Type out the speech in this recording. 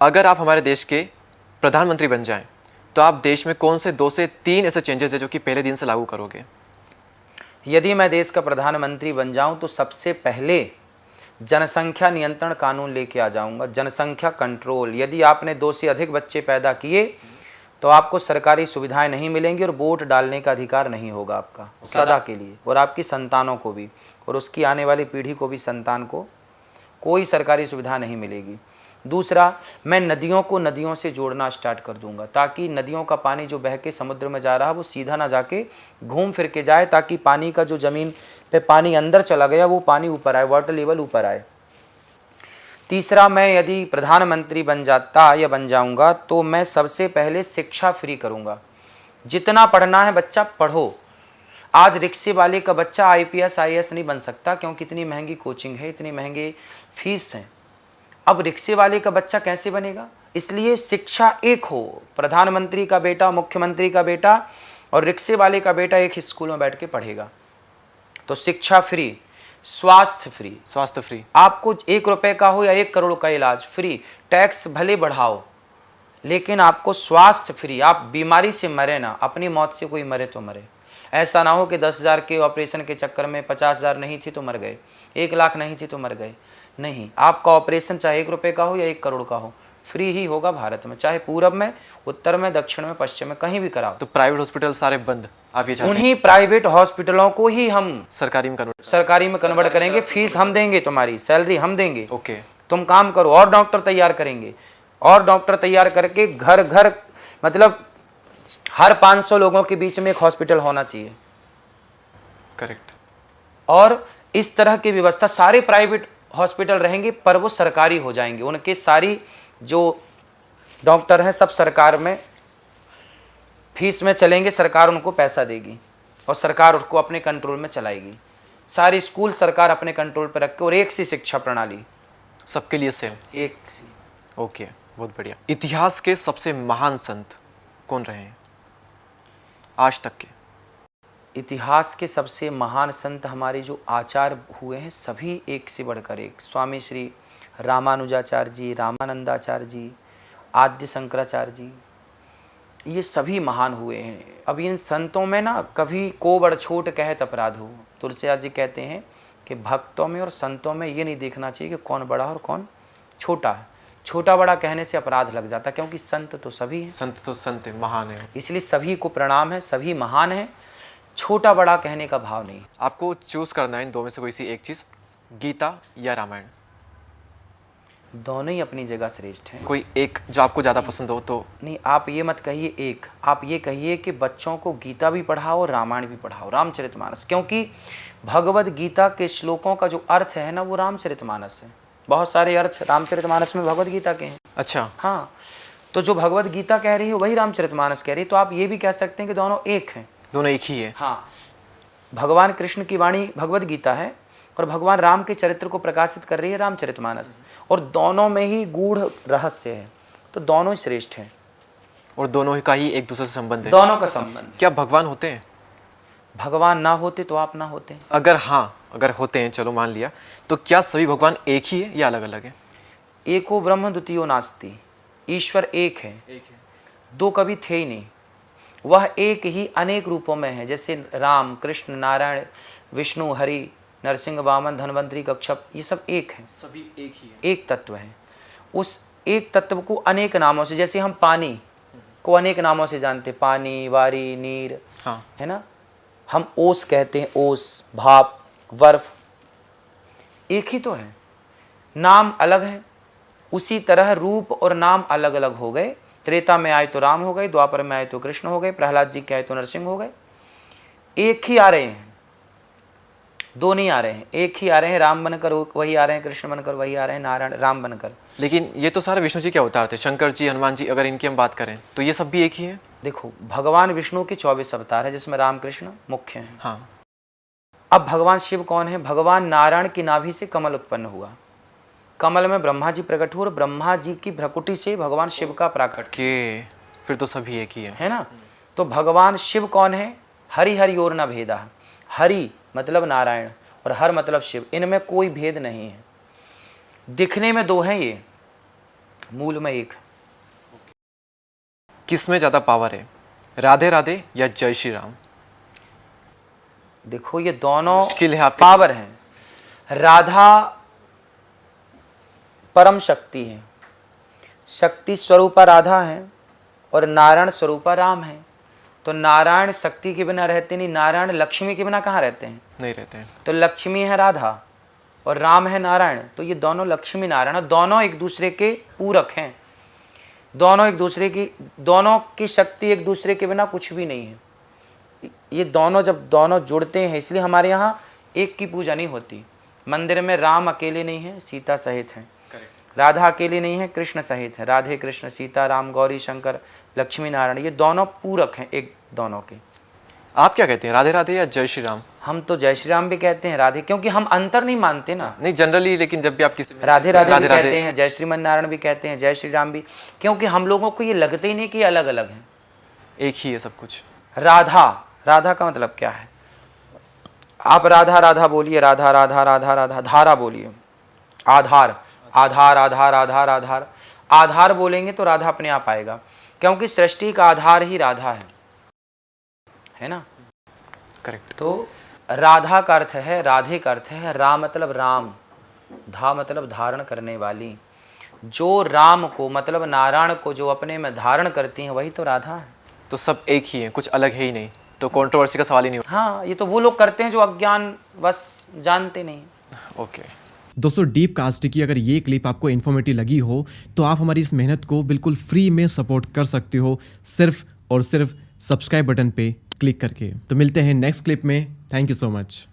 अगर आप हमारे देश के प्रधानमंत्री बन जाएं तो आप देश में कौन से 2 से 3 ऐसे चेंजेस है जो कि पहले दिन से लागू करोगे? यदि मैं देश का प्रधानमंत्री बन जाऊं तो सबसे पहले जनसंख्या नियंत्रण कानून लेके आ जाऊंगा। जनसंख्या कंट्रोल। यदि आपने 2 से अधिक बच्चे पैदा किए तो आपको सरकारी सुविधाएं नहीं मिलेंगी और वोट डालने का अधिकार नहीं होगा आपका सदा के लिए, और आपकी संतानों को भी, और उसकी आने वाली पीढ़ी को भी, संतान को कोई सरकारी सुविधा नहीं मिलेगी। दूसरा, मैं नदियों को नदियों से जोड़ना स्टार्ट कर दूंगा ताकि नदियों का पानी जो बह के समुद्र में जा रहा है वो सीधा ना जाके घूम फिर के जाए, ताकि पानी का जो ज़मीन पे पानी अंदर चला गया वो पानी ऊपर आए, वाटर लेवल ऊपर आए। तीसरा, मैं यदि प्रधानमंत्री बन जाता या बन जाऊंगा तो मैं सबसे पहले शिक्षा फ्री करूंगा। जितना पढ़ना है बच्चा पढ़ो। आज रिक्शे वाले का बच्चा IPS IAS नहीं बन सकता क्योंकि इतनी महंगी कोचिंग है, इतनी महंगे फीस हैं। अब रिक्शे वाले का बच्चा कैसे बनेगा? इसलिए शिक्षा एक हो, प्रधानमंत्री का बेटा, मुख्यमंत्री का बेटा और रिक्शे वाले का बेटा एक ही स्कूल में बैठ के पढ़ेगा। तो शिक्षा फ्री, स्वास्थ्य फ्री। स्वास्थ्य फ्री। आपको 1 रुपए का हो या 1 करोड़ का इलाज फ्री। टैक्स भले बढ़ाओ लेकिन आपको स्वास्थ्य फ्री। आप बीमारी से मरे ना, अपनी मौत से कोई मरे तो मरे। ऐसा ना हो कि 10,000 के ऑपरेशन के चक्कर में 50,000 नहीं थी तो मर गए, 1 लाख नहीं थी तो मर गए। नहीं, आपका ऑपरेशन चाहे 1 रुपए का हो या 1 करोड़ का हो, फ्री ही होगा भारत में, चाहे पूरब में, उत्तर में, दक्षिण में, पश्चिम में, कहीं भी कराओ। तो प्राइवेट हॉस्पिटल सारे बंद, आप ये चाहते हैं? उन्हीं प्राइवेट हॉस्पिटलों को ही हम सरकारी में कन्वर्ट करेंगे। फीस हम देंगे, तुम्हारी सैलरी हम देंगे। ओके। तुम काम करो, और डॉक्टर तैयार करेंगे, और डॉक्टर तैयार करके घर घर, मतलब हर 500 लोगों के बीच में एक हॉस्पिटल होना चाहिए। करेक्ट। और इस तरह की व्यवस्था, सारे प्राइवेट हॉस्पिटल रहेंगे पर वो सरकारी हो जाएंगे। उनके सारी जो डॉक्टर हैं सब सरकार में फीस में चलेंगे, सरकार उनको पैसा देगी और सरकार उसको अपने कंट्रोल में चलाएगी। सारे स्कूल सरकार अपने कंट्रोल पर रख के, और एक सी शिक्षा प्रणाली सबके लिए सेम, एक सी। ओके, बहुत बढ़िया। इतिहास के सबसे महान संत कौन रहे हैं आज तक के? इतिहास के सबसे महान संत हमारे जो आचार्य हुए हैं सभी एक से बढ़कर एक। स्वामी श्री रामानुजाचार्य जी, रामानंदाचार्य जी, आद्य शंकराचार्य जी, ये सभी महान हुए हैं। अब इन संतों में ना कभी को बड़ छोट कहत अपराध हो। तुलसीदास जी कहते हैं कि भक्तों में और संतों में ये नहीं देखना चाहिए कि कौन बड़ा और कौन छोटा है। छोटा बड़ा कहने से अपराध लग जाता, क्योंकि संत तो सभी हैं। संत तो संत है, महान है, इसलिए सभी को प्रणाम है, सभी महान हैं। छोटा बड़ा कहने का भाव नहीं। आपको चूज करना है इन 2 में से कोई सी एक चीज, गीता या रामायण? दोनों ही अपनी जगह श्रेष्ठ हैं। कोई एक जो आपको ज्यादा पसंद हो तो? नहीं, आप ये मत कहिए एक, आप ये कहिए कि बच्चों को गीता भी पढ़ाओ और रामायण भी पढ़ाओ, रामचरितमानस। क्योंकि भगवद गीता के श्लोकों का जो अर्थ है ना वो रामचरितमानस है। बहुत सारे अर्थ रामचरितमानस में भगवद गीता के हैं। अच्छा। हाँ, तो जो भगवद गीता कह रही है वही रामचरितमानस कह रही है। तो आप ये भी कह सकते हैं कि दोनों एक हैं, दोनों एक ही है। हाँ, भगवान कृष्ण की वाणी भगवद गीता है और भगवान राम के चरित्र को प्रकाशित कर रही है रामचरितमानस, और दोनों में ही गूढ़ रहस्य है, तो दोनों ही श्रेष्ठ हैं और दोनों का ही एक दूसरे से संबंध है। दोनों का संबंध। क्या भगवान होते हैं? भगवान ना होते तो आप ना होते। अगर होते हैं, चलो मान लिया, तो क्या सभी भगवान एक ही है या अलग अलग है? एको ब्रह्म द्वितीयो नास्ति, ईश्वर एक है, दो कभी थे ही नहीं। वह एक ही अनेक रूपों में है, जैसे राम, कृष्ण, नारायण, विष्णु, हरि, नरसिंह, वामन, धन्वंतरी, कच्छप, ये सब एक हैं, सभी एक ही है, एक तत्व है। उस एक तत्व को अनेक नामों से, जैसे हम पानी को अनेक नामों से जानते, पानी, वारी, नीर, हाँ, है ना, हम ओस कहते हैं, ओस, भाप, बर्फ, एक ही तो है, नाम अलग है। उसी तरह रूप और नाम अलग अलग हो गए। त्रेता में आए तो राम हो गए, द्वापर में आए तो कृष्ण हो गए, प्रहलाद जी के आए तो नरसिंह हो गए। एक ही आ रहे हैं, दो नहीं आ रहे हैं, एक ही आ रहे हैं। राम बनकर वही आ रहे हैं, कृष्ण बनकर वही आ रहे हैं, नारायण राम बनकर। लेकिन ये तो सारे विष्णु जी के अवतार थे, शंकर जी, हनुमान जी, अगर इनकी हम बात करें तो ये सब भी एक ही है। देखो, भगवान विष्णु के 24 अवतार है जिसमें राम कृष्ण मुख्य हैं। हाँ। अब भगवान शिव कौन है? भगवान नारायण की नाभि से कमल उत्पन्न हुआ, कमल में ब्रह्मा जी प्रकट हुए और ब्रह्मा जी की भ्रकुटी से भगवान शिव का प्राकट के फिर तो सभी एक ही है ना। तो भगवान शिव कौन है? हरि हरि और न भेदा। हरि मतलब नारायण और हर मतलब शिव, इनमें कोई भेद नहीं है। दिखने में दो हैं ये, मूल में एक है। किस में ज़्यादा पावर है, राधे राधे या जय श्री राम? देखो ये दोनों मुश्किल है आपके पावर हैं। राधा परम शक्ति है, शक्ति स्वरूपा राधा है और नारायण स्वरूपा राम है। तो नारायण शक्ति के बिना रहते नहीं, नारायण लक्ष्मी के बिना कहाँ रहते हैं? नहीं रहते हैं। तो लक्ष्मी है राधा और राम है नारायण, तो ये दोनों लक्ष्मी नारायण और दोनों एक दूसरे के पूरक हैं। दोनों की शक्ति एक दूसरे के बिना कुछ भी नहीं है। ये दोनों जब दोनों जुड़ते हैं, इसलिए हमारे यहाँ एक की पूजा नहीं होती। मंदिर में राम अकेले नहीं है, सीता सहित हैं। राधा अकेले नहीं है, कृष्ण सहित है। राधे कृष्ण, सीता राम, गौरी शंकर, लक्ष्मी नारायण, ये दोनों पूरक हैं एक दोनों के। आप क्या कहते हैं, राधे राधे या जय श्री राम? हम तो जय श्री राम भी कहते हैं, राधे, क्योंकि हम अंतर नहीं मानते ना। नहीं जनरली, लेकिन जब भी आप किसी राधे राधे भी कहते हैं, जय श्रीमन नारायण भी कहते हैं, जय श्री राम भी, क्योंकि हम लोगों को ये लगते ही नहीं कि अलग अलग हैं, एक ही है सब कुछ। राधा, राधा का मतलब क्या है? आप राधा राधा बोलिए, राधा राधा राधा राधा, धारा बोलिए, आधार आधार आधार आधार आधार, आधार बोलेंगे तो राधा अपने आप आएगा, क्योंकि सृष्टि का आधार ही राधा है ना। करेक्ट। तो राधा का अर्थ है, राधे का अर्थ है राम, मतलब राम, धा मतलब धारण करने वाली। जो राम को मतलब नारायण को जो अपने में धारण करती हैं वही तो राधा है। तो सब एक ही है, कुछ अलग है ही नहीं, तो कंट्रोवर्सी का सवाल ही नहीं उठता। हाँ, ये तो वो लोग करते हैं जो अज्ञान बस जानते नहीं। ओके। दोस्तों, डीप कास्ट की अगर ये क्लिप आपको इन्फॉर्मेटिव लगी हो तो आप हमारी इस मेहनत को बिल्कुल फ्री में सपोर्ट कर सकते हो, सिर्फ और सिर्फ सब्सक्राइब बटन पे क्लिक करके। तो मिलते हैं नेक्स्ट क्लिप में। Thank you so much.